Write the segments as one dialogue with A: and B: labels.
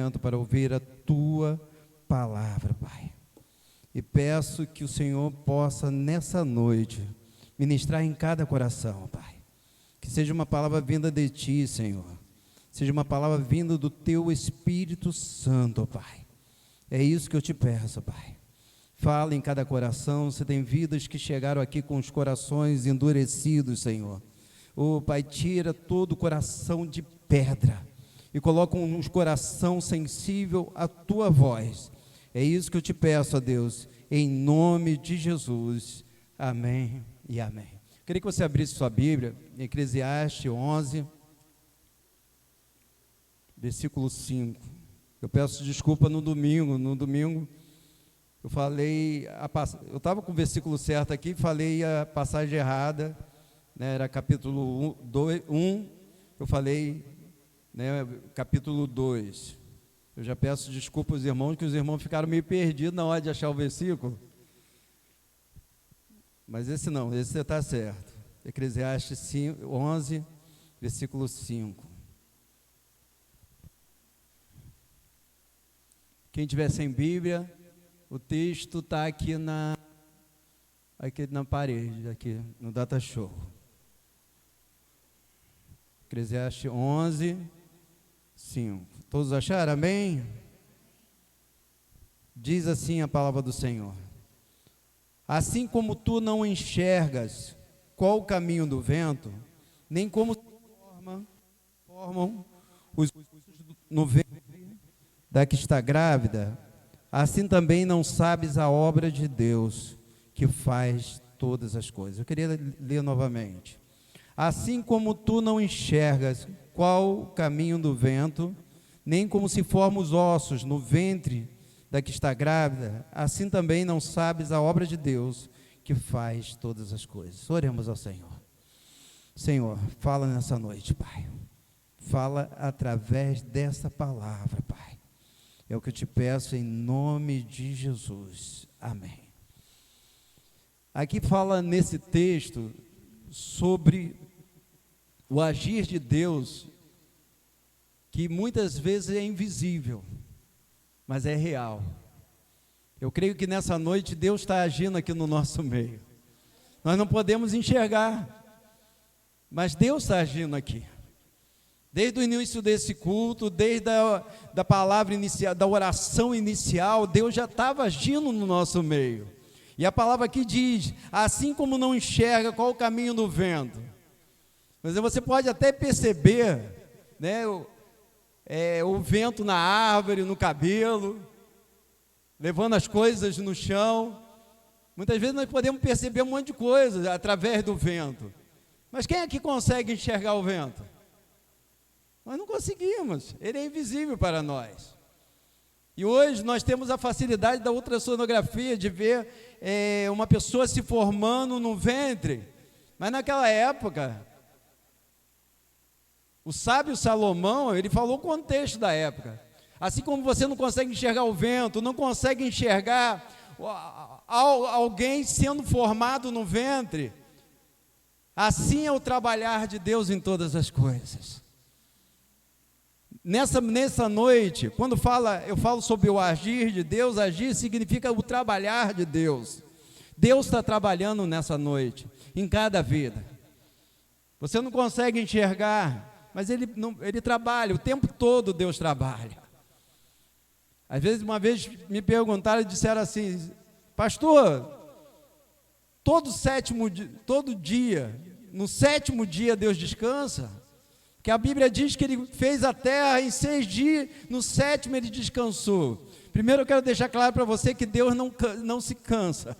A: momento para ouvir a Tua palavra, Pai. E peço que o Senhor possa, nessa noite, ministrar em cada coração, Pai. Que seja uma palavra vinda de Ti, Senhor. Seja uma palavra vinda do Teu Espírito Santo, Pai. É isso que eu te peço, Pai. Fala em cada coração. Você tem vidas que chegaram aqui com os corações endurecidos, Senhor. Pai, tira todo o coração de pedra e coloca um coração sensível à Tua voz. É isso que eu te peço, ó Deus, em nome de Jesus. Amém e amém. Queria que você abrisse sua Bíblia, em Eclesiastes 11, versículo 5. Eu peço desculpa no domingo eu falei, eu estava com o versículo certo aqui, falei a passagem errada, né, era capítulo 1, eu falei, né, capítulo 2. Eu já peço desculpa aos irmãos, que os irmãos ficaram meio perdidos na hora de achar o versículo. Mas esse não, esse você está certo. Eclesiastes 11, versículo 5. Quem tiver sem Bíblia, o texto está aqui na parede, aqui no Data Show. Eclesiastes 11, 5. Todos acharam? Amém? Diz assim a palavra do Senhor: assim como tu não enxergas qual o caminho do vento, nem como se formam os no ventre da que está grávida, assim também não sabes a obra de Deus, que faz todas as coisas. Eu queria ler novamente. Assim como tu não enxergas qual o caminho do vento, nem como se formam os ossos no ventre da que está grávida, assim também não sabes a obra de Deus, que faz todas as coisas. Oremos ao Senhor. Senhor, fala nessa noite, Pai. Fala através dessa palavra, Pai. É o que eu te peço em nome de Jesus. Amém. Aqui fala nesse texto sobre o agir de Deus, que muitas vezes é invisível, mas é real. Eu creio que nessa noite Deus está agindo aqui no nosso meio. Nós não podemos enxergar, mas Deus está agindo aqui. Desde o início desse culto, desde da palavra inicial, da oração inicial, Deus já estava agindo no nosso meio. E a palavra aqui diz: assim como não enxerga qual o caminho do vento. Mas você pode até perceber, né, o vento na árvore, no cabelo, levando as coisas no chão. Muitas vezes nós podemos perceber um monte de coisa através do vento. Mas quem é que consegue enxergar o vento? Nós não conseguimos, ele é invisível para nós. E hoje nós temos a facilidade da ultrassonografia, de ver uma pessoa se formando no ventre. Mas naquela época, o sábio Salomão, ele falou o contexto da época. Assim como você não consegue enxergar o vento, não consegue enxergar alguém sendo formado no ventre, assim é o trabalhar de Deus em todas as coisas. Nessa noite, quando eu falo sobre o agir de Deus, agir significa o trabalhar de Deus. Deus está trabalhando nessa noite, em cada vida. Você não consegue enxergar, mas ele trabalha, o tempo todo Deus trabalha. Às vezes, uma vez me perguntaram e disseram assim: pastor, todo dia, no sétimo dia Deus descansa? Que a Bíblia diz que Ele fez a terra em 6 dias, no sétimo Ele descansou. Primeiro eu quero deixar claro para você que Deus não se cansa,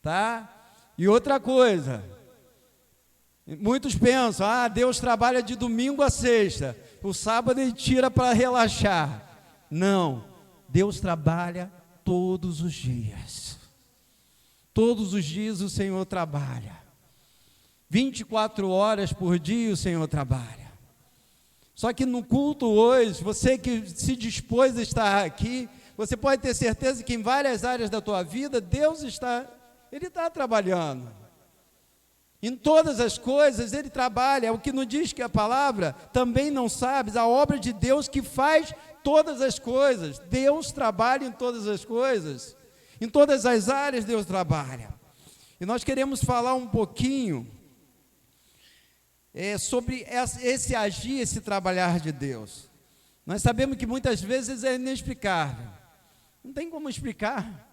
A: tá? E outra coisa, muitos pensam: Deus trabalha de domingo a sexta, o sábado Ele tira para relaxar. Não, Deus trabalha todos os dias. Todos os dias o Senhor trabalha. 24 horas por dia o Senhor trabalha. Só que no culto hoje, você que se dispôs a estar aqui, você pode ter certeza que em várias áreas da tua vida, Deus Ele está trabalhando. Em todas as coisas ele trabalha. É o que nos diz que a palavra também não sabes, a obra de Deus que faz todas as coisas. Deus trabalha em todas as coisas. Em todas as áreas Deus trabalha. E nós queremos falar um pouquinho sobre esse agir, esse trabalhar de Deus. Nós sabemos que muitas vezes é inexplicável. Não tem como explicar.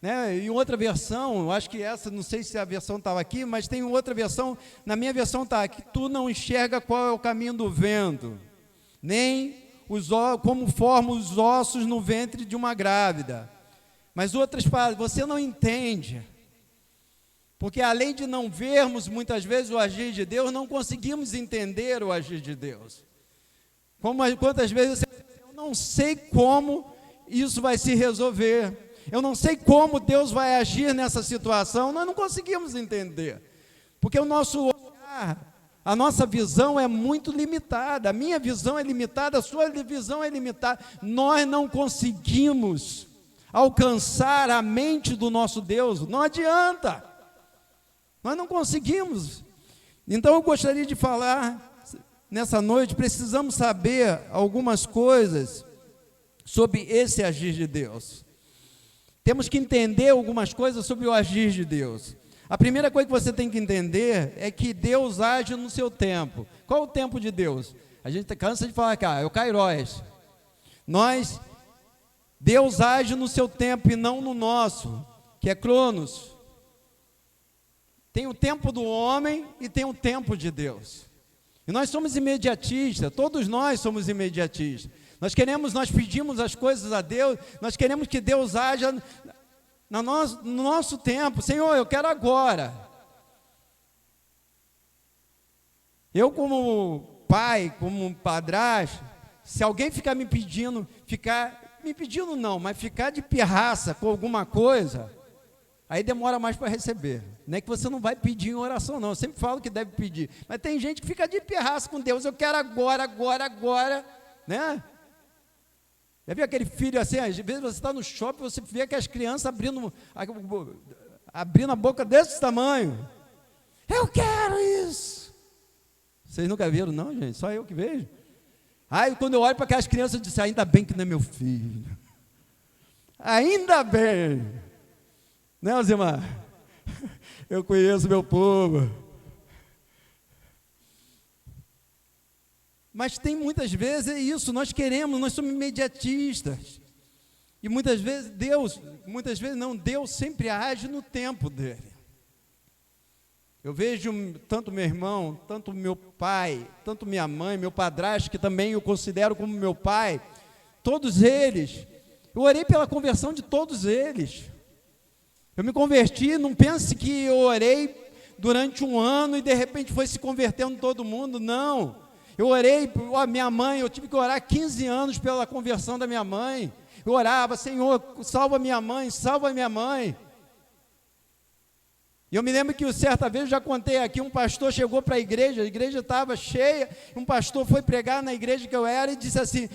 A: Né? Em outra versão, eu acho que essa, não sei se a versão estava aqui, mas tem outra versão, na minha versão está que tu não enxerga qual é o caminho do vento, nem como formam os ossos no ventre de uma grávida. Mas outras palavras, você não entende, porque além de não vermos muitas vezes o agir de Deus, não conseguimos entender o agir de Deus. Quantas vezes você diz, eu não sei como isso vai se resolver, eu não sei como Deus vai agir nessa situação, nós não conseguimos entender, porque o nosso olhar, a nossa visão é muito limitada, a minha visão é limitada, a sua visão é limitada, nós não conseguimos alcançar a mente do nosso Deus, não adianta, nós não conseguimos. Então eu gostaria de falar, nessa noite, precisamos saber algumas coisas sobre esse agir de Deus. Temos que entender algumas coisas sobre o agir de Deus. A primeira coisa que você tem que entender é que Deus age no seu tempo. Qual o tempo de Deus? A gente cansa de falar, cara, é o Kairos. Deus age no seu tempo e não no nosso, que é Cronos. Tem o tempo do homem e tem o tempo de Deus. E nós somos imediatistas, todos nós somos imediatistas. Nós pedimos as coisas a Deus, nós queremos que Deus haja no nosso tempo. Senhor, eu quero agora. Eu como pai, como padrasto, se alguém ficar me pedindo não, mas ficar de pirraça com alguma coisa, aí demora mais para receber. Não é que você não vai pedir em oração, não. Eu sempre falo que deve pedir. Mas tem gente que fica de pirraça com Deus. Eu quero agora, né? Já viu aquele filho assim, às vezes você está no shopping, você vê que as crianças abrindo a boca desse tamanho. Eu quero isso. Vocês nunca viram, não, gente? Só eu que vejo. Aí quando eu olho para aquelas crianças, eu disse, ainda bem que não é meu filho. Ainda bem. Né, Alzimar? Eu conheço meu povo. Mas tem muitas vezes é isso, nós somos imediatistas. E muitas vezes Deus sempre age no tempo dele. Eu vejo tanto meu irmão, tanto meu pai, tanto minha mãe, meu padrasto, que também eu considero como meu pai, todos eles, eu orei pela conversão de todos eles. Eu me converti, não pense que eu orei durante um ano e de repente foi se convertendo todo mundo, não. Eu orei, minha mãe, eu tive que orar 15 anos pela conversão da minha mãe. Eu orava, Senhor, salva minha mãe, salva minha mãe. E eu me lembro que certa vez, eu já contei aqui, um pastor chegou para a igreja estava cheia, um pastor foi pregar na igreja que eu era e disse assim,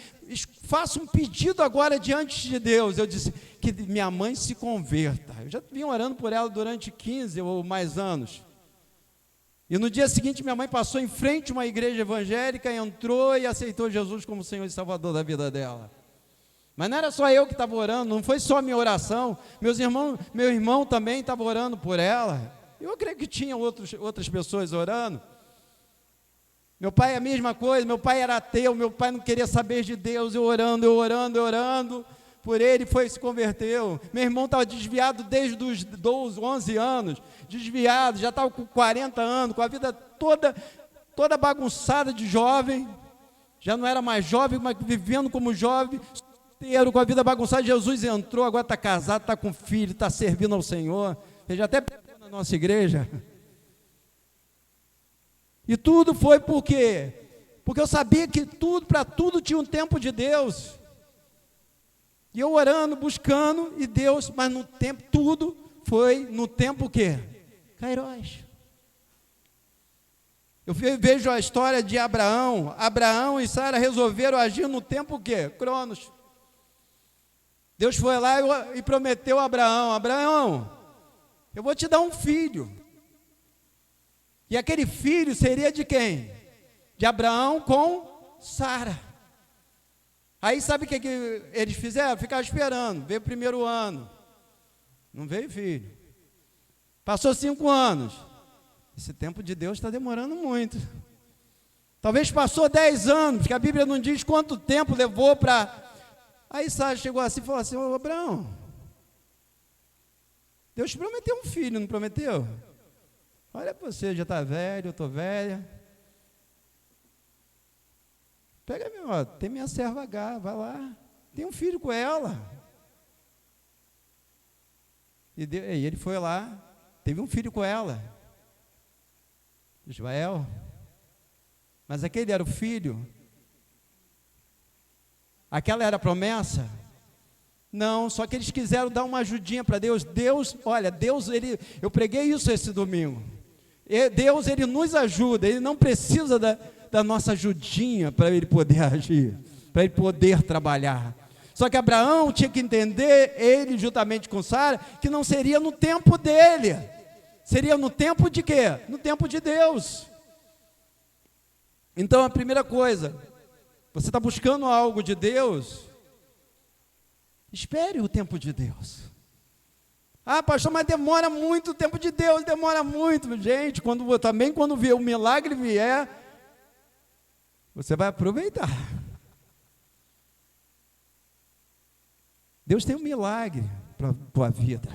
A: faça um pedido agora diante de Deus. Eu disse, que minha mãe se converta. Eu já vim orando por ela durante 15 ou mais anos. E no dia seguinte, minha mãe passou em frente a uma igreja evangélica, entrou e aceitou Jesus como Senhor e Salvador da vida dela. Mas não era só eu que estava orando, não foi só a minha oração, meu irmão também estava orando por ela. Eu creio que tinha outras pessoas orando. Meu pai a mesma coisa, meu pai era ateu, meu pai não queria saber de Deus, eu orando, por ele se converteu. Meu irmão estava desviado desde os 12, 11 anos, desviado, já estava com 40 anos, com a vida toda bagunçada de jovem, já não era mais jovem, mas vivendo como jovem, solteiro, com a vida bagunçada. Jesus entrou, agora está casado, está com filho, está servindo ao Senhor, ele já até pregou na nossa igreja. E tudo foi por quê? Porque eu sabia que para tudo tinha um tempo de Deus. E eu orando, buscando, e Deus, mas no tempo, tudo foi no tempo o quê? Kairos. Eu vejo a história de Abraão. Abraão e Sara resolveram agir no tempo o quê? Cronos. Deus foi lá e prometeu a Abraão, Abraão, eu vou te dar um filho. E aquele filho seria de quem? De Abraão com Sara. Aí sabe o que eles fizeram? Ficaram esperando. Veio o primeiro ano. Não veio filho. Passou 5 anos. Esse tempo de Deus está demorando muito. Talvez passou 10 anos, porque a Bíblia não diz quanto tempo levou para... Aí Sara chegou assim e falou assim: ô Abraão, Deus te prometeu um filho, não prometeu? Olha para você, já está velho, eu estou velha. Pega, tem minha serva H, vai lá, tem um filho com ela. E ele foi lá, teve um filho com ela, Ismael. Mas aquele era o filho? Aquela era a promessa? Não, só que eles quiseram dar uma ajudinha para Deus. Olha, Deus, eu preguei isso esse domingo. Deus, Ele nos ajuda, Ele não precisa da nossa ajudinha para Ele poder agir, para Ele poder trabalhar. Só que Abraão tinha que entender, ele juntamente com Sara, que não seria no tempo dele, seria no tempo de quê? No tempo de Deus. Então a primeira coisa, você está buscando algo de Deus, espere o tempo de Deus. Ah, pastor, mas demora muito o tempo de Deus, demora muito. Gente, quando o milagre vier, você vai aproveitar. Deus tem um milagre para a tua vida.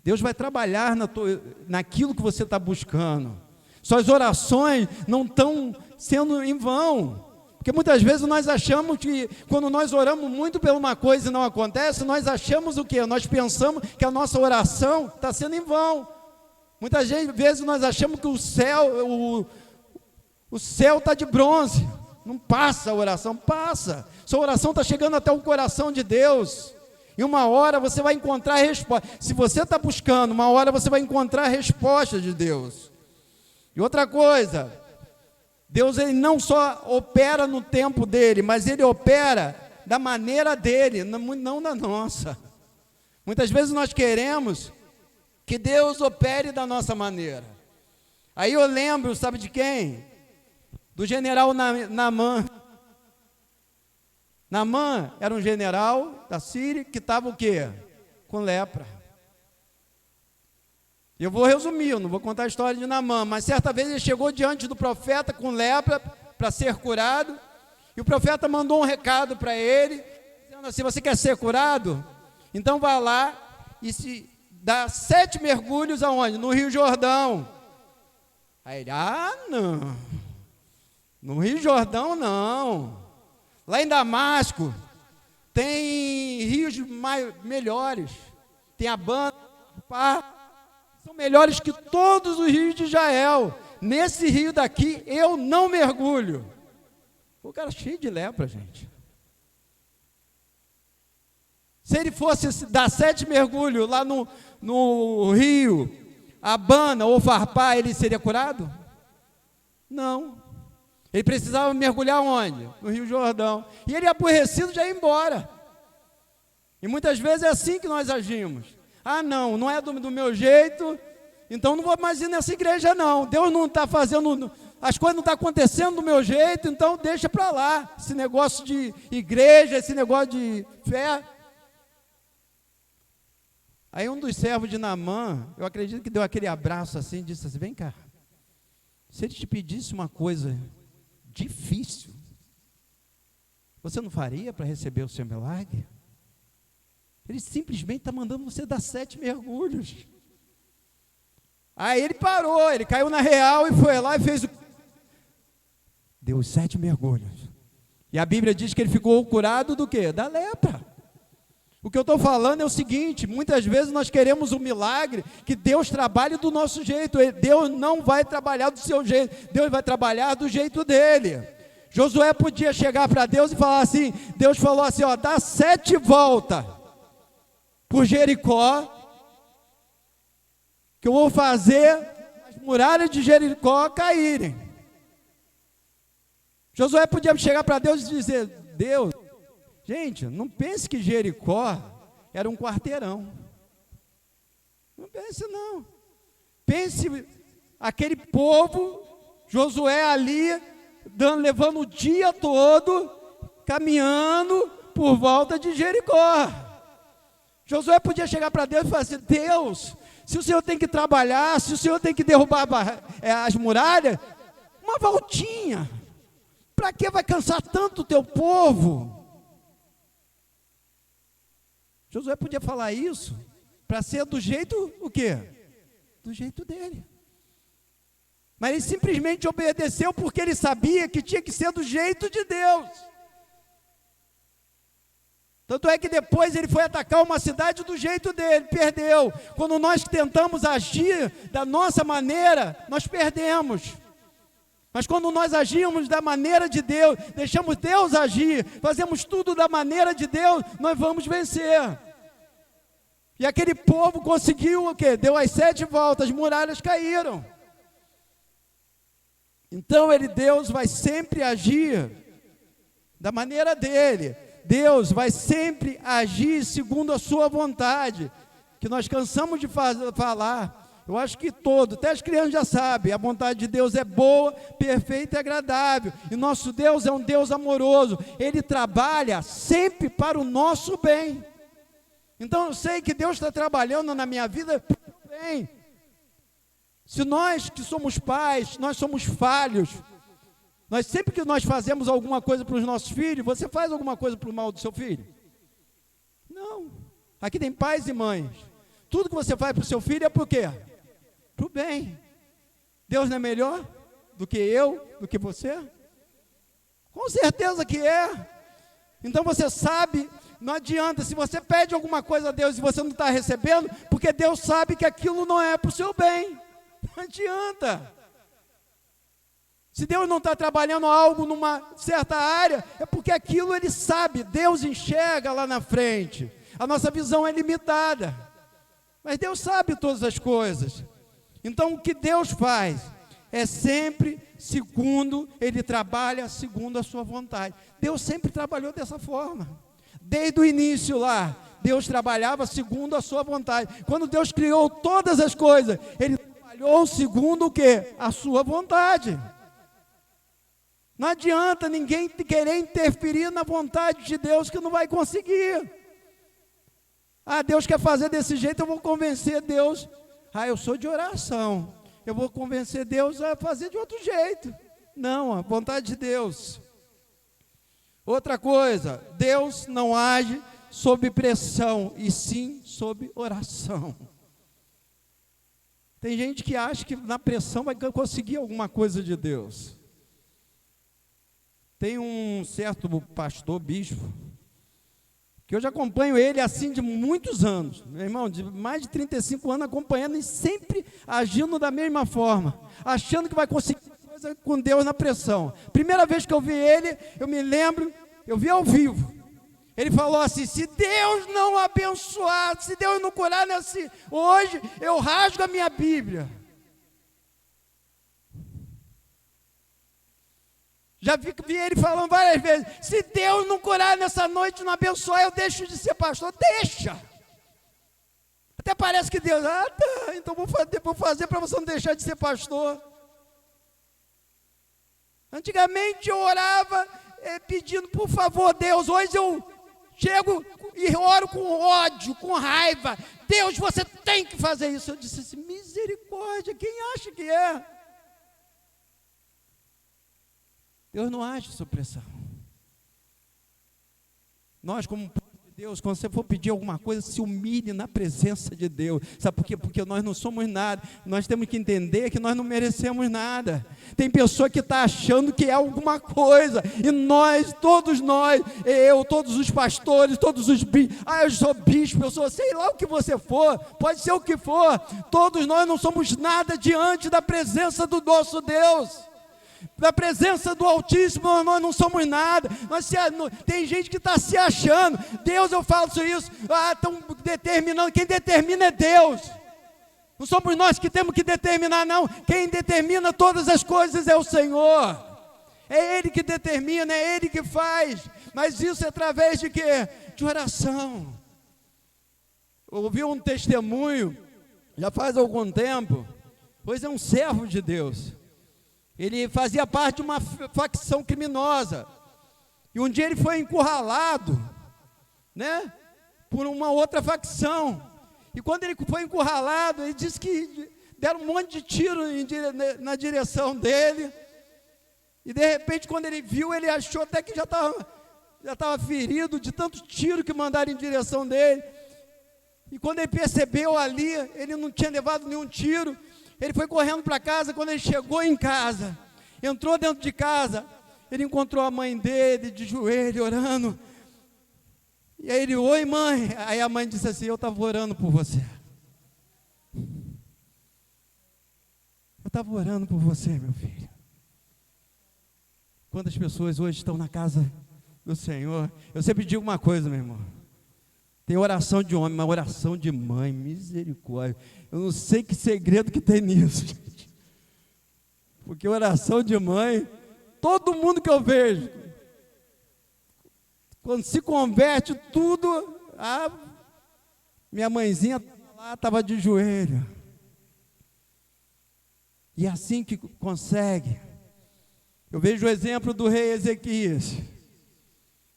A: Deus vai trabalhar naquilo que você está buscando. Suas orações não estão sendo em vão. Porque muitas vezes nós achamos que, quando nós oramos muito por uma coisa e não acontece, nós achamos o quê? Nós pensamos que a nossa oração está sendo em vão. Muitas vezes nós achamos que o céu está de bronze. Não passa a oração, passa. Sua oração está chegando até o coração de Deus. E uma hora você vai encontrar a resposta. Se você está buscando, uma hora você vai encontrar a resposta de Deus. E outra coisa, Deus, Ele não só opera no tempo dele, mas Ele opera da maneira dele, não da nossa. Muitas vezes nós queremos que Deus opere da nossa maneira. Aí eu lembro, sabe de quem? Do general Naamã. Naamã era um general da Síria que estava o quê? Com lepra. Eu vou resumir, eu não vou contar a história de Naamã, mas certa vez ele chegou diante do profeta com lepra para ser curado, e o profeta mandou um recado para ele, dizendo assim: você quer ser curado? Então vá lá e se dá 7 mergulhos aonde? No Rio Jordão. Aí ele: não, no Rio Jordão não. Lá em Damasco tem rios melhores, tem Abana, são melhores que todos os rios de Israel. Nesse rio daqui eu não mergulho. O cara cheio de lepra, gente. Se ele fosse dar 7 mergulhos lá no rio Abana ou Farpá, ele seria curado? Não. Ele precisava mergulhar onde? No Rio Jordão. E ele, aborrecido, já ia embora. E muitas vezes é assim que nós agimos. Ah, não é do meu jeito, então não vou mais ir nessa igreja não. Deus não está fazendo, as coisas não estão acontecendo do meu jeito, então deixa para lá. Esse negócio de igreja, esse negócio de fé. Aí um dos servos de Naamã, eu acredito que deu aquele abraço assim, e disse assim: vem cá, se ele te pedisse uma coisa difícil, você não faria para receber o seu milagre? Ele simplesmente está mandando você dar 7 mergulhos. Aí ele parou, ele caiu na real e foi lá e fez deu os 7 mergulhos. E a Bíblia diz que ele ficou curado do quê? Da lepra. O que eu estou falando é o seguinte: muitas vezes nós queremos um milagre, que Deus trabalhe do nosso jeito. Deus não vai trabalhar do seu jeito, Deus vai trabalhar do jeito dele. Josué podia chegar para Deus e falar assim, Deus falou assim: ó, dá 7 voltas por Jericó, que eu vou fazer as muralhas de Jericó caírem. Josué podia chegar para Deus e dizer: Deus, gente, não pense que Jericó era um quarteirão. Não pense não. Pense aquele povo, Josué ali, levando o dia todo, caminhando por volta de Jericó. Josué podia chegar para Deus e falar assim: Deus, se o Senhor tem que trabalhar, se o Senhor tem que derrubar as muralhas, uma voltinha, para que vai cansar tanto o teu povo? Josué podia falar isso, para ser do jeito, o quê? Do jeito dele. Mas ele simplesmente obedeceu porque ele sabia que tinha que ser do jeito de Deus. Tanto é que depois ele foi atacar uma cidade do jeito dele, perdeu. Quando nós tentamos agir da nossa maneira, nós perdemos. Mas quando nós agimos da maneira de Deus, deixamos Deus agir, fazemos tudo da maneira de Deus, nós vamos vencer. E aquele povo conseguiu o quê? Deu as 7 voltas, as muralhas caíram. Então Deus vai sempre agir da maneira dele. Deus vai sempre agir segundo a sua vontade, que nós cansamos de falar. Eu acho que até as crianças já sabem, a vontade de Deus é boa, perfeita e agradável. E nosso Deus é um Deus amoroso. Ele trabalha sempre para o nosso bem. Então eu sei que Deus está trabalhando na minha vida para o bem. Se nós que somos pais, nós somos falhos, sempre que nós fazemos alguma coisa para os nossos filhos, você faz alguma coisa para o mal do seu filho? Não. Aqui tem pais e mães. Tudo que você faz para o seu filho é para o quê? Para o bem. Deus não é melhor do que eu, do que você? Com certeza que é. Então você sabe, não adianta, se você pede alguma coisa a Deus e você não está recebendo, porque Deus sabe que aquilo não é para o seu bem. Não adianta. Se Deus não está trabalhando algo numa certa área, é porque aquilo Ele sabe, Deus enxerga lá na frente. A nossa visão é limitada, mas Deus sabe todas as coisas. Então o que Deus faz é sempre segundo, Ele trabalha segundo a sua vontade. Deus sempre trabalhou dessa forma, desde o início lá, Deus trabalhava segundo a sua vontade. Quando Deus criou todas as coisas, Ele trabalhou segundo o quê? A sua vontade. Não adianta ninguém querer interferir na vontade de Deus, que não vai conseguir. Ah, Deus quer fazer desse jeito, eu vou convencer Deus. Ah, eu sou de oração, eu vou convencer Deus a fazer de outro jeito. Não, a vontade de Deus. Outra coisa, Deus não age sob pressão, e sim sob oração. Tem gente que acha que na pressão vai conseguir alguma coisa de Deus. Tem um certo pastor, bispo, que eu já acompanho ele assim de muitos anos, meu irmão, de mais de 35 anos acompanhando e sempre agindo da mesma forma, achando que vai conseguir coisa com Deus na pressão. Primeira vez que eu vi ele, eu me lembro, eu vi ao vivo, ele falou assim: se Deus não abençoar, se Deus não curar hoje, eu rasgo a minha Bíblia. Já vi ele falando várias vezes: se Deus não curar nessa noite, não abençoar, eu deixo de ser pastor. Deixa. Até parece que Deus, tá, então vou fazer para você não deixar de ser pastor. Antigamente eu orava pedindo: por favor, Deus. Hoje eu chego e oro com ódio, com raiva: Deus, você tem que fazer isso. Eu disse assim: misericórdia, quem acha que é? Deus não age sob pressão. Nós, como povo de Deus, quando você for pedir alguma coisa, se humilhe na presença de Deus. Sabe por quê? Porque nós não somos nada. Nós temos que entender que nós não merecemos nada. Tem pessoa que está achando que é alguma coisa. E nós, todos nós, todos os pastores, todos os bispos, eu sou bispo, eu sou sei lá o que você for, pode ser o que for. Todos nós não somos nada diante da presença do nosso Deus. Na presença do Altíssimo, nós não somos nada. Tem gente que está se achando. Deus, eu faço isso. Estão determinando. Quem determina é Deus. Não somos nós que temos que determinar, não. Quem determina todas as coisas é o Senhor. É Ele que determina, é Ele que faz. Mas isso é através de quê? De oração. Eu ouvi um testemunho, já faz algum tempo. pois é um servo de Deus. Ele fazia parte de uma facção criminosa. E um dia ele foi encurralado, né, por uma outra facção. E quando ele foi encurralado, ele disse que deram um monte de tiro na direção dele. E de repente, quando ele viu, ele achou até que já estava ferido de tanto tiro que mandaram em direção dele. E quando ele percebeu ali, ele não tinha levado nenhum tiro. Ele foi correndo para casa. Quando ele chegou em casa, entrou dentro de casa, ele encontrou a mãe dele de joelho, orando. E aí ele, oi mãe. Aí a mãe disse assim, eu estava orando por você. Eu estava orando por você, meu filho. Quantas pessoas hoje estão na casa do Senhor? Eu sempre digo uma coisa, meu irmão. Tem oração de homem, mas oração de mãe, misericórdia. Eu não sei que segredo que tem nisso, gente. Porque oração de mãe, todo mundo que eu vejo, quando se converte tudo, minha mãezinha lá estava de joelho. E assim que consegue. Eu vejo o exemplo do rei Ezequias.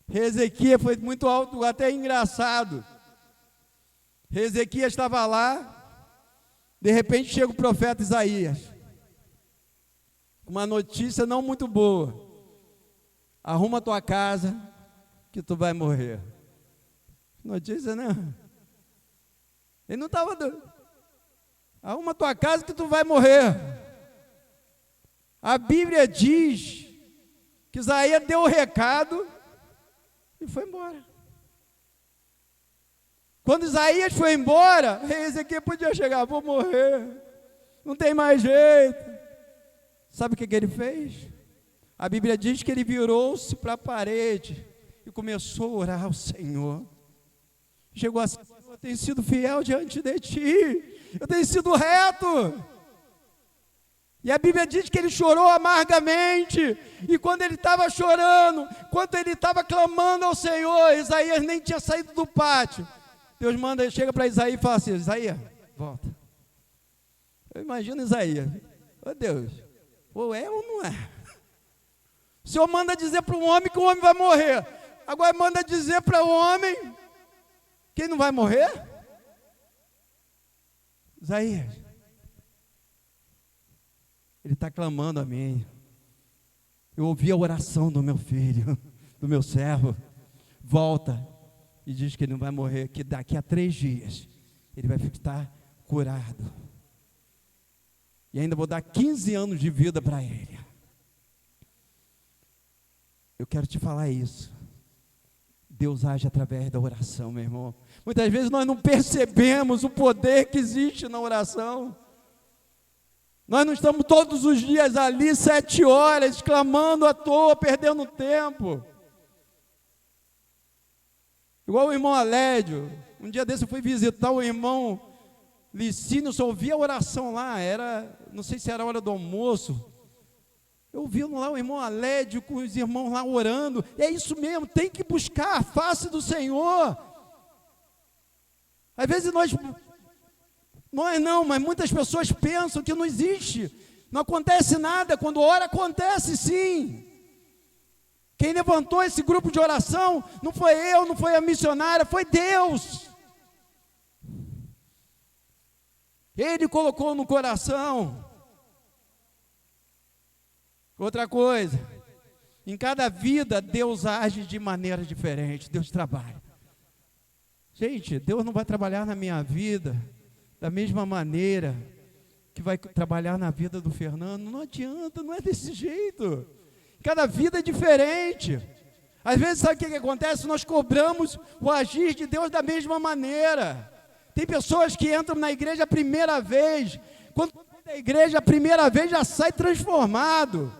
A: Rei Ezequias foi muito alto, até engraçado. Rei Ezequias estava lá, de repente chega o profeta Isaías, uma notícia não muito boa: arruma a tua casa, que tu vai morrer. Notícia, né? Ele não estava doido. Arruma a tua casa, que tu vai morrer. A Bíblia diz que Isaías deu o recado e foi embora. Quando Isaías foi embora, rei Ezequias podia chegar, vou morrer, não tem mais jeito. Sabe o que ele fez? A Bíblia diz que ele virou-se para a parede e começou a orar ao Senhor. Chegou assim, eu tenho sido fiel diante de ti, eu tenho sido reto. E a Bíblia diz que ele chorou amargamente. E quando ele estava chorando, quando ele estava clamando ao Senhor, Isaías nem tinha saído do pátio. Deus chega para Isaías e fala assim, Isaías, volta. Eu imagino Isaías, ô Deus, ou é ou não é? O Senhor manda dizer para um homem que o homem vai morrer. Agora manda dizer para o homem que ele não vai morrer? Isaías, ele está clamando a mim. Eu ouvi a oração do meu filho, do meu servo. Volta e diz que ele não vai morrer, que daqui a 3 dias ele vai estar curado. E ainda vou dar 15 anos de vida para ele. Eu quero te falar isso. Deus age através da oração, meu irmão. Muitas vezes nós não percebemos o poder que existe na oração. Nós não estamos todos os dias ali 7 horas, clamando à toa, perdendo tempo. Igual o irmão Alédio. Um dia desse eu fui visitar o irmão Licínio, só ouvia a oração lá, não sei se era a hora do almoço. Eu vi lá o irmão Alédio com os irmãos lá orando. É isso mesmo, tem que buscar a face do Senhor. Às vezes nós não, mas muitas pessoas pensam que não existe, não acontece nada. Quando ora, acontece sim. Quem levantou esse grupo de oração não foi eu, não foi a missionária, foi Deus. Ele colocou no coração. Outra coisa, em cada vida Deus age de maneira diferente, Deus trabalha. Gente, Deus não vai trabalhar na minha vida da mesma maneira que vai trabalhar na vida do Fernando. Não adianta, não é desse jeito. Cada vida é diferente. Às vezes, sabe o que acontece? Nós cobramos o agir de Deus da mesma maneira. Tem pessoas que entram na igreja a primeira vez, quando sai da igreja a primeira vez, já sai transformado.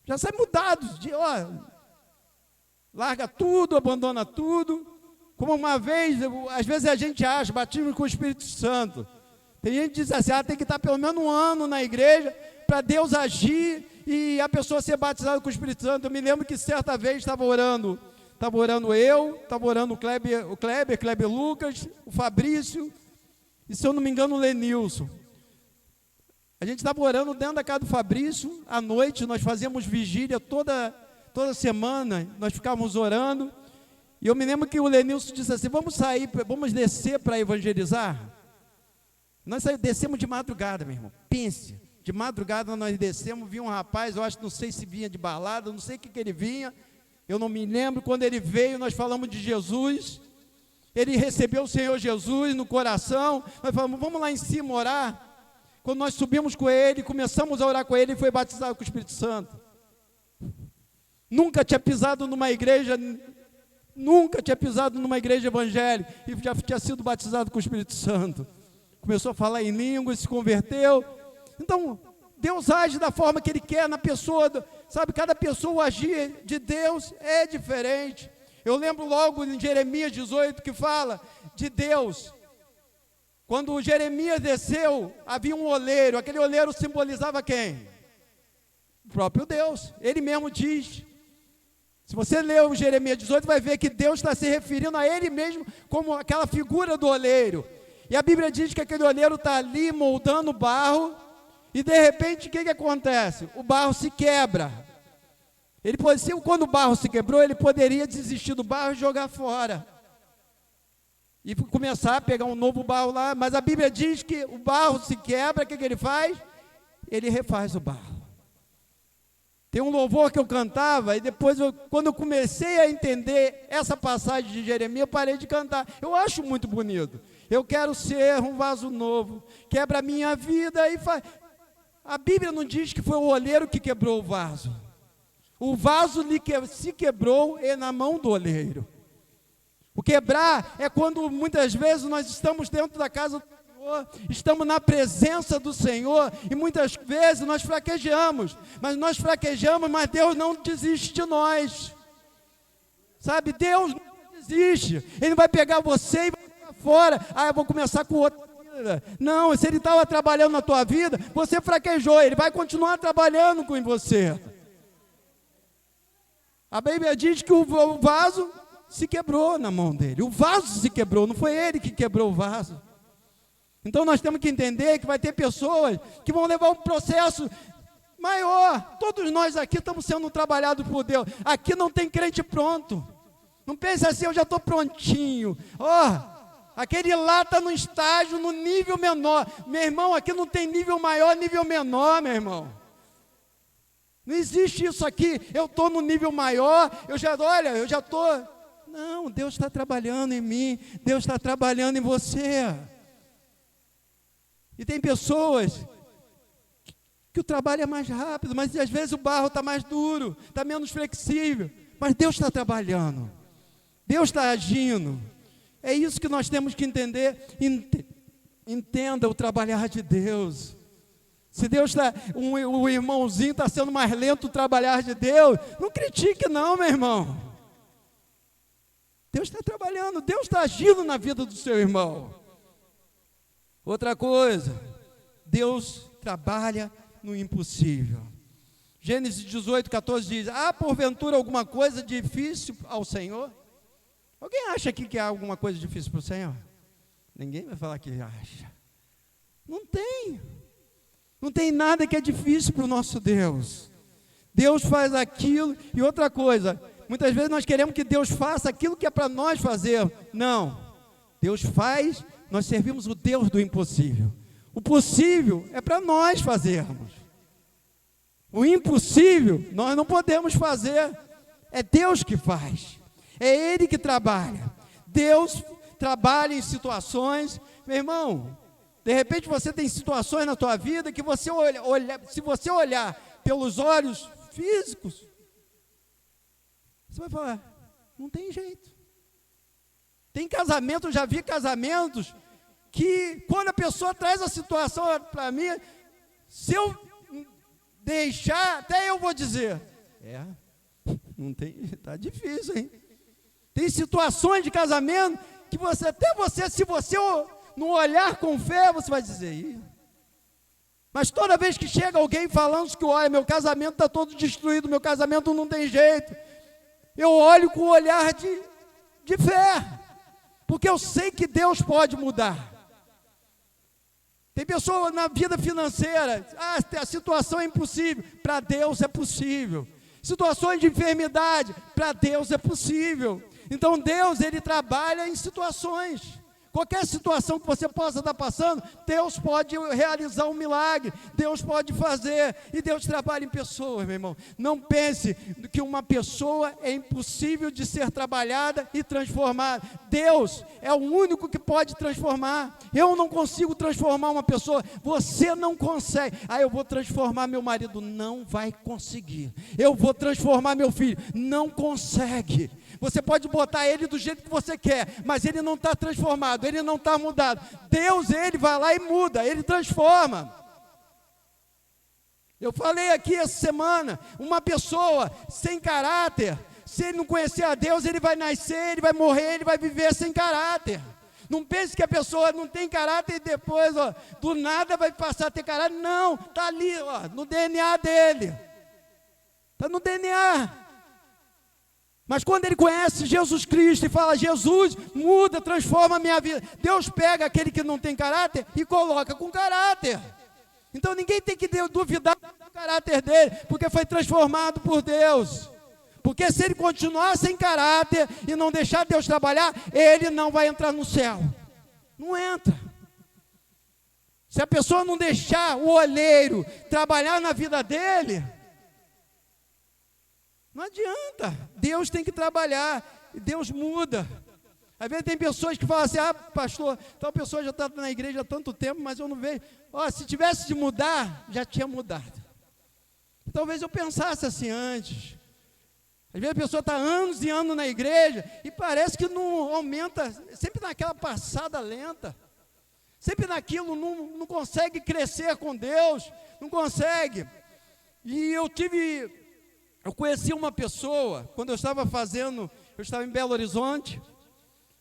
A: Já sai mudado. Larga tudo, abandona tudo. Como uma vez, às vezes a gente acha, batismo com o Espírito Santo. Tem gente que diz assim, tem que estar pelo menos 1 ano na igreja para Deus agir e a pessoa ser batizada com o Espírito Santo. Eu me lembro que certa vez estava orando eu, estava orando o Kleber Lucas, o Fabrício, e se eu não me engano o Lenilson. A gente estava orando dentro da casa do Fabrício, à noite, nós fazíamos vigília toda semana, nós ficávamos orando, e eu me lembro que o Lenilson disse assim, vamos sair, vamos descer para evangelizar. Nós descemos de madrugada, meu irmão, pense, de madrugada nós descemos, vinha um rapaz, eu acho, não sei se vinha de balada, não sei o que ele vinha, eu não me lembro, quando ele veio, nós falamos de Jesus, ele recebeu o Senhor Jesus no coração, nós falamos, vamos lá em cima orar. Quando nós subimos com ele, começamos a orar com ele, ele foi batizado com o Espírito Santo. Nunca tinha pisado numa igreja evangélica, e já tinha sido batizado com o Espírito Santo. Começou a falar em línguas, se converteu. Então, Deus age da forma que Ele quer na pessoa, sabe, cada pessoa, o agir de Deus é diferente. Eu lembro logo em Jeremias 18 que fala de Deus. Quando Jeremias desceu, havia um oleiro, aquele oleiro simbolizava quem? O próprio Deus, Ele mesmo diz. Se você ler o Jeremias 18, vai ver que Deus está se referindo a Ele mesmo como aquela figura do oleiro. E a Bíblia diz que aquele oleiro está ali moldando o barro, e de repente o que acontece? O barro se quebra. Quando o barro se quebrou, ele poderia desistir do barro e jogar fora. E começar a pegar um novo barro lá, mas a Bíblia diz que o barro se quebra, o que ele faz? Ele refaz o barro. Tem um louvor que eu cantava, e depois, quando eu comecei a entender essa passagem de Jeremias, eu parei de cantar. Eu acho muito bonito. Eu quero ser um vaso novo, quebra a minha vida e faz. A Bíblia não diz que foi o oleiro que quebrou o vaso. O vaso se quebrou na mão do oleiro. O quebrar é quando muitas vezes nós estamos dentro da casa do Senhor, estamos na presença do Senhor, e muitas vezes nós fraquejamos, mas Deus não desiste de nós, sabe, Deus não desiste, Ele vai pegar você e vai jogar fora, eu vou começar com outra vida. Não, se Ele estava trabalhando na tua vida, você fraquejou, Ele vai continuar trabalhando com você. A Bíblia diz que o vaso se quebrou na mão dele. O vaso se quebrou, não foi ele que quebrou o vaso. Então nós temos que entender que vai ter pessoas que vão levar um processo maior. Todos nós aqui estamos sendo trabalhados por Deus. Aqui não tem crente pronto. Não pense assim, eu já estou prontinho. Aquele lá está no estágio, no nível menor. Meu irmão, aqui não tem nível maior, nível menor, meu irmão. Não existe isso aqui. Eu estou no nível maior, eu já estou... Não, Deus está trabalhando em mim, Deus está trabalhando em você. E tem pessoas que o trabalho é mais rápido, mas às vezes o barro está mais duro, está menos flexível. Mas Deus está trabalhando, Deus está agindo. É isso que nós temos que entender. Entenda o trabalhar de Deus. Se Deus está, o irmãozinho está sendo mais lento o trabalhar de Deus, não critique não, meu irmão. Deus está trabalhando, Deus está agindo na vida do seu irmão. Outra coisa, Deus trabalha no impossível. Gênesis 18, 14 diz, há porventura alguma coisa difícil ao Senhor? Alguém acha aqui que há alguma coisa difícil para o Senhor? Ninguém vai falar que acha. Não tem. Não tem nada que é difícil para o nosso Deus. Deus faz aquilo. E outra coisa, muitas vezes nós queremos que Deus faça aquilo que é para nós fazer. Não. Deus faz, nós servimos o Deus do impossível. O possível é para nós fazermos. O impossível nós não podemos fazer. É Deus que faz. É Ele que trabalha. Deus trabalha em situações. Meu irmão, de repente você tem situações na tua vida que você se você olhar pelos olhos físicos, você vai falar, não tem jeito. Tem casamento, eu já vi casamentos que quando a pessoa traz a situação para mim, se eu deixar, até eu vou dizer, não tem, tá difícil, hein? Tem situações de casamento que se você não olhar com fé, você vai dizer, mas toda vez que chega alguém falando que, olha, meu casamento está todo destruído, meu casamento não tem jeito, eu olho com o olhar de fé, porque eu sei que Deus pode mudar. Tem pessoa na vida financeira, a situação é impossível, para Deus é possível. Situações de enfermidade, para Deus é possível. Então Deus, Ele trabalha em situações. Qualquer situação que você possa estar passando, Deus pode realizar um milagre, Deus pode fazer, e Deus trabalha em pessoas, meu irmão. Não pense que uma pessoa é impossível de ser trabalhada e transformada. Deus é o único que pode transformar. Eu não consigo transformar uma pessoa, você não consegue. Eu vou transformar meu marido, não vai conseguir. Eu vou transformar meu filho, não consegue. Você pode botar ele do jeito que você quer, mas ele não está transformado, ele não está mudado. Deus, Ele vai lá e muda, Ele transforma. Eu falei aqui essa semana, uma pessoa sem caráter, se ele não conhecer a Deus, ele vai nascer, ele vai morrer, ele vai viver sem caráter. Não pense que a pessoa não tem caráter e depois, do nada vai passar a ter caráter. Não, está ali, no DNA dele. Está no DNA. Mas quando ele conhece Jesus Cristo e fala, Jesus, muda, transforma a minha vida. Deus pega aquele que não tem caráter e coloca com caráter. Então ninguém tem que duvidar do caráter dele, porque foi transformado por Deus. Porque se ele continuar sem caráter e não deixar Deus trabalhar, ele não vai entrar no céu. Não entra. Se a pessoa não deixar o olheiro trabalhar na vida dele, não adianta, Deus tem que trabalhar, e Deus muda. Às vezes tem pessoas que falam assim, pastor, tal pessoa já está na igreja há tanto tempo, mas eu não vejo. Se tivesse de mudar, já tinha mudado. Talvez eu pensasse assim antes. Às vezes a pessoa está anos e anos na igreja, e parece que não aumenta, sempre naquela passada lenta. Sempre naquilo, não consegue crescer com Deus, não consegue. E eu conheci uma pessoa, quando eu estava em Belo Horizonte,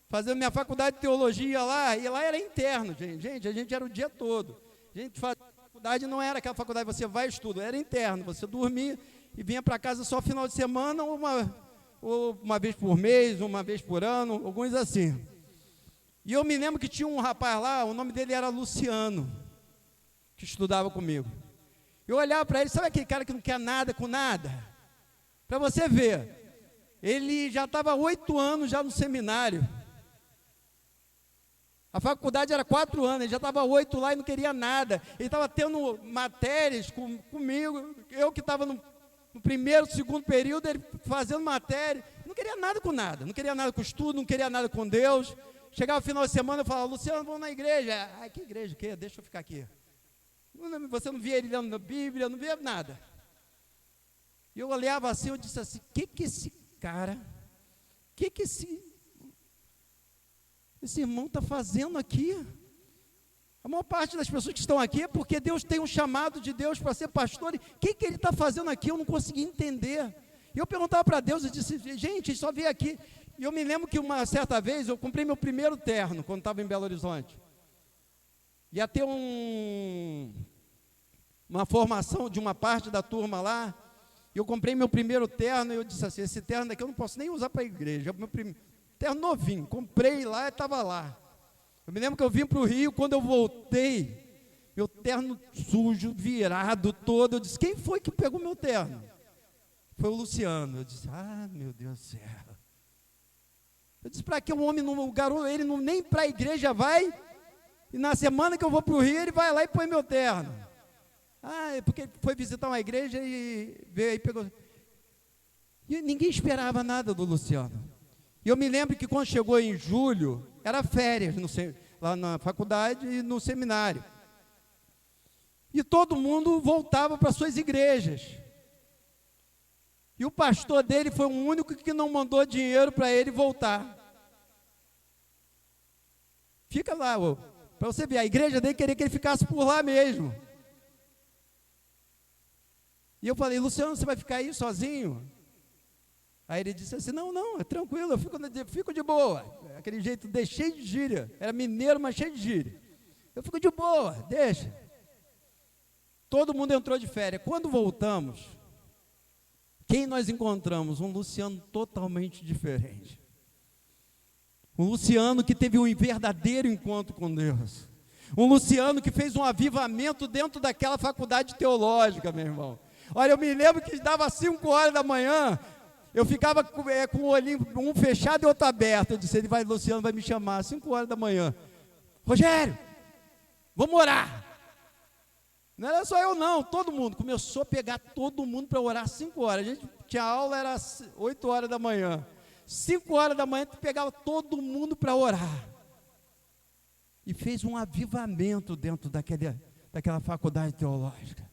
A: fazendo minha faculdade de teologia lá, e lá era interno, gente, a gente era o dia todo. A gente fazia faculdade, não era aquela faculdade, você vai e estuda, era interno, você dormia e vinha para casa só final de semana, ou uma vez por mês, uma vez por ano, alguns assim. E eu me lembro que tinha um rapaz lá, o nome dele era Luciano, que estudava comigo. Eu olhava para ele, sabe aquele cara que não quer nada com nada? Para você ver, ele já estava 8 anos já no seminário. A faculdade era 4 anos, ele já estava 8 lá e não queria nada. Ele estava tendo matérias comigo, eu que estava no primeiro, segundo período, ele fazendo matéria. Não queria nada com nada, não queria nada com estudo, não queria nada com Deus. Chegava o final de semana, eu falava, Luciano, vamos na igreja. Que igreja o quê? Deixa eu ficar aqui. Você não via ele lendo na Bíblia, não via nada. E eu olhava assim, eu disse assim, que esse cara, esse irmão está fazendo aqui? A maior parte das pessoas que estão aqui é porque Deus tem um chamado de Deus para ser pastor, e o que ele está fazendo aqui? Eu não conseguia entender. E eu perguntava para Deus, eu disse, gente, só veio aqui. E eu me lembro que uma certa vez, eu comprei meu primeiro terno, quando estava em Belo Horizonte. Ia ter uma formação de uma parte da turma lá, e eu comprei meu primeiro terno, e eu disse assim, esse terno daqui eu não posso nem usar para a igreja, meu terno novinho, comprei lá e estava lá. Eu me lembro que eu vim para o Rio, quando eu voltei, meu terno sujo, virado todo, eu disse, quem foi que pegou meu terno? Foi o Luciano. Eu disse, meu Deus do céu. Eu disse, para que o homem, o garoto, ele nem para a igreja vai, e na semana que eu vou para o Rio, ele vai lá e põe meu terno. É porque foi visitar uma igreja e veio aí, pegou. E ninguém esperava nada do Luciano. E eu me lembro que quando chegou em julho, era férias lá na faculdade e no seminário. E todo mundo voltava para suas igrejas. E o pastor dele foi o único que não mandou dinheiro para ele voltar. Fica lá, para você ver, a igreja dele queria que ele ficasse por lá mesmo. E eu falei, Luciano, você vai ficar aí sozinho? Aí ele disse assim, não, é tranquilo, eu fico de boa. Aquele jeito, cheio de gíria. Era mineiro, mas cheio de gíria. Eu fico de boa, deixa. Todo mundo entrou de férias. Quando voltamos, quem nós encontramos? Um Luciano totalmente diferente. Um Luciano que teve um verdadeiro encontro com Deus. Um Luciano que fez um avivamento dentro daquela faculdade teológica, meu irmão. Olha, eu me lembro que dava 5 horas da manhã, eu ficava com o olhinho, um fechado e outro aberto. Eu disse, Luciano vai me chamar às 5 horas da manhã. Rogério, vamos orar. Não era só eu não, todo mundo. Começou a pegar todo mundo para orar às 5 horas. A gente tinha aula, era às 8 horas da manhã. 5 horas da manhã, pegava todo mundo para orar. E fez um avivamento dentro daquela faculdade teológica.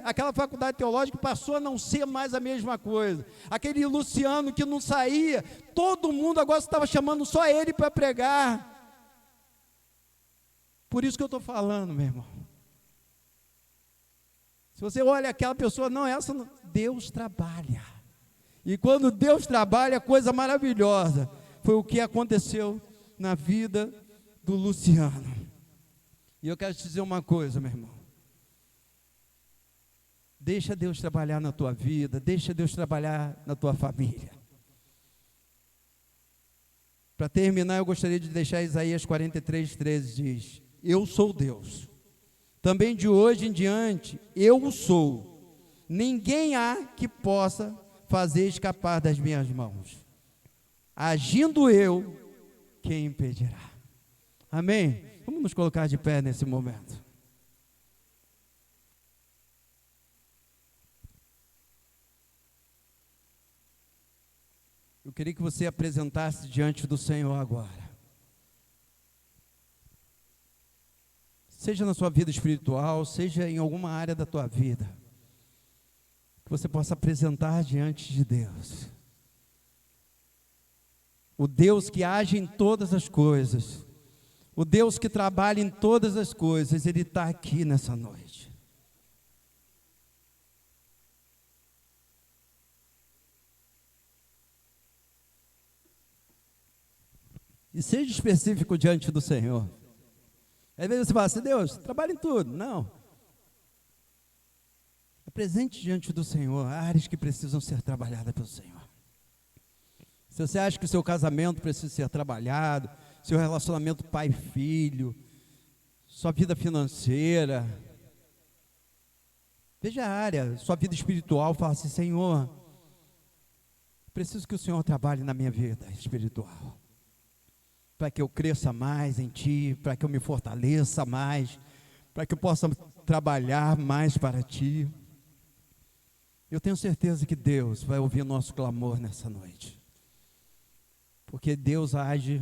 A: Aquela faculdade teológica passou a não ser mais a mesma coisa. Aquele Luciano que não saía, todo mundo agora estava chamando só ele para pregar. Por isso que eu estou falando, meu irmão. Se você olha aquela pessoa, não, essa não, Deus trabalha. E quando Deus trabalha, coisa maravilhosa. Foi o que aconteceu na vida do Luciano. E eu quero te dizer uma coisa, meu irmão. Deixa Deus trabalhar na tua vida, deixa Deus trabalhar na tua família. Para terminar, eu gostaria de deixar Isaías 43:13 diz: eu sou Deus, também de hoje em diante eu sou, ninguém há que possa fazer escapar das minhas mãos. Agindo eu, quem impedirá? Amém? Vamos nos colocar de pé nesse momento. Eu queria que você apresentasse diante do Senhor agora. Seja na sua vida espiritual, seja em alguma área da tua vida, que você possa apresentar diante de Deus. O Deus que age em todas as coisas, o Deus que trabalha em todas as coisas, Ele está aqui nessa noite. E seja específico diante do Senhor. Às vezes você fala assim, Deus, trabalha em tudo. Não. Apresente diante do Senhor áreas que precisam ser trabalhadas pelo Senhor. Se você acha que o seu casamento precisa ser trabalhado, seu relacionamento pai-filho, sua vida financeira, veja a área, sua vida espiritual, fala assim, Senhor, preciso que o Senhor trabalhe na minha vida espiritual, para que eu cresça mais em Ti, para que eu me fortaleça mais, para que eu possa trabalhar mais para Ti. Eu tenho certeza que Deus vai ouvir nosso clamor nessa noite, porque Deus age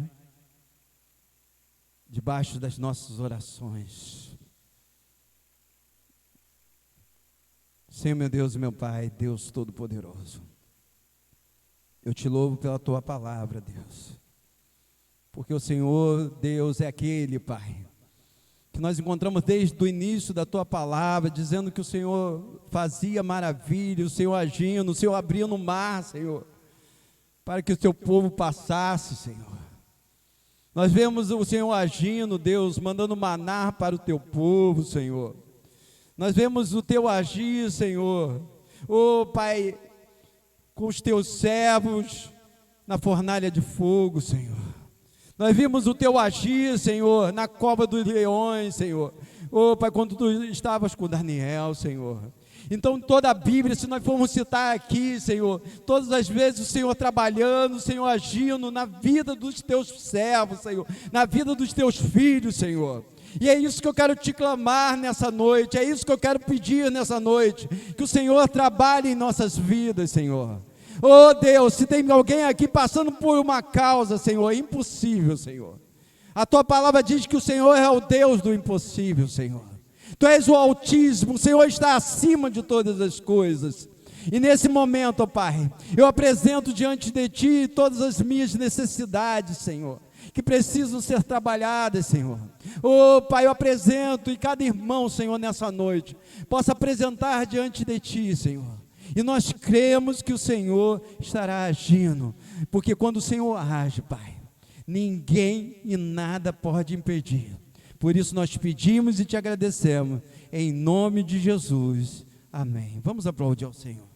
A: debaixo das nossas orações. Senhor, meu Deus e meu Pai, Deus Todo-Poderoso, eu te louvo pela Tua palavra, Deus, porque o Senhor, Deus, é aquele, Pai, que nós encontramos desde o início da Tua palavra, dizendo que o Senhor fazia maravilha, o Senhor agindo, o Senhor abria no mar, Senhor, para que o Teu povo passasse, Senhor. Nós vemos o Senhor agindo, Deus, mandando maná para o Teu povo, Senhor. Nós vemos o Teu agir, Senhor, Pai, com os Teus servos na fornalha de fogo, Senhor. Nós vimos o Teu agir, Senhor, na cova dos leões, Senhor. Pai, quando Tu estavas com Daniel, Senhor. Então toda a Bíblia, se nós formos citar aqui, Senhor, todas as vezes o Senhor trabalhando, o Senhor agindo na vida dos Teus servos, Senhor, na vida dos Teus filhos, Senhor. E é isso que eu quero te clamar nessa noite, é isso que eu quero pedir nessa noite, que o Senhor trabalhe em nossas vidas, Senhor. Oh Deus, se tem alguém aqui passando por uma causa, Senhor, é impossível, Senhor. A Tua palavra diz que o Senhor é o Deus do impossível, Senhor. Tu és o Altíssimo, o Senhor está acima de todas as coisas. E nesse momento, ó Pai, eu apresento diante de Ti todas as minhas necessidades, Senhor, que precisam ser trabalhadas, Senhor. Oh Pai, eu apresento, e cada irmão, Senhor, nessa noite, possa apresentar diante de Ti, Senhor. E nós cremos que o Senhor estará agindo, porque quando o Senhor age, Pai, ninguém e nada pode impedir. Por isso nós pedimos e te agradecemos, em nome de Jesus, amém. Vamos aplaudir ao Senhor.